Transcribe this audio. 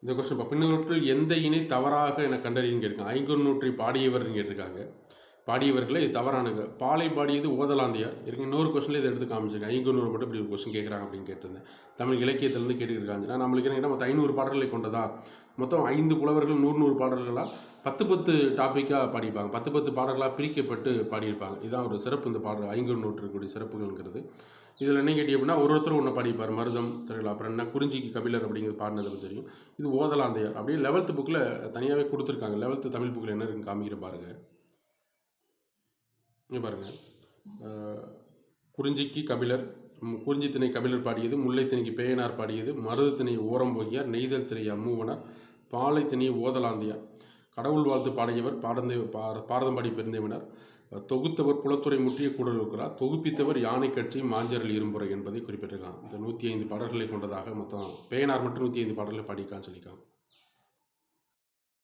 இந்த கொஸ்டின் இப்போ பின்னூற்றில் எந்த இணை தவறாக என கண்டறியும் கேட்காங்க. ஐங்குறுநூற்றி பாடியவர்னு கேட்டிருக்காங்க. பாடியவர்களை இது தவறானுங்க. பாலை பாடியது ஓதலாந்தியா இருக்கு. இன்னொரு கொஸ்டின்ல இதை எடுத்து காமிச்சிருக்கேன். ஐங்குறுநூறு மட்டும் இப்படி ஒரு கொஸ்டின் கேட்குறாங்க அப்படின்னு கேட்டிருந்தேன். தமிழ் இலக்கியத்திலேருந்து கேட்டுருக்காங்க. நான் நம்மளுக்கு என்ன மொத்தம் 500 பாடல்களை கொண்டதா, மொத்தம் 5 புலவர்கள் 100 பாடல்களாக 10 டாப்பிக்காக பாடியிருப்பாங்க. 10 பாடல்களாக பிரிக்கப்பட்டு பாடியிருப்பாங்க. இதுதான் ஒரு சிறப்பு. இந்த பாடல் ஐங்குறுநூற்று இருக்கக்கூடிய சிறப்புகள்ங்கிறது. இதில் என்ன கேட்டி அப்படின்னா ஒருத்தரும் ஒன்று பாடிப்பார். மருதம் தெரியல, அப்புறம் என்ன குறிஞ்சிக்கு கபிலர் அப்படிங்கிறது பாடினது பற்றி தெரியும். இது ஓதலாந்தையார். அப்படியே 11th புக்கில் தனியாகவே கொடுத்துருக்காங்க. 11th தமிழ் புக்கில் என்ன இருக்குன்னு காமிக்கிற பாருங்க. இங்கே பாருங்கள், குறிஞ்சிக்கு கபிலர், குறிஞ்சி திணை கபிலர் பாடியது, முல்லை திணைக்கு பேயனார் பாடியது, மருது திணை ஓரம்போகியார், நெய்தல் திணை அம்மூவனார், பாலை திணை ஓதலாந்தியார், கடவுள் வாழ்த்து பாடியவர் பாரதம்பாடி பெருந்தேவனார், தொகுத்தவர் புலத்துறை முற்றிய கூடல் இருக்கிறார், தொகுப்பித்தவர் யானை கட்சி மாஞ்சரல் இரும்புரை என்பதை குறிப்பிட்டிருக்காங்க. இந்த 105 பாடல்களை கொண்டதாக மொத்தம் பேயனார் மட்டும் 105 பாடல்களை பாடியிருக்கான்னு சொல்லியிருக்காங்க.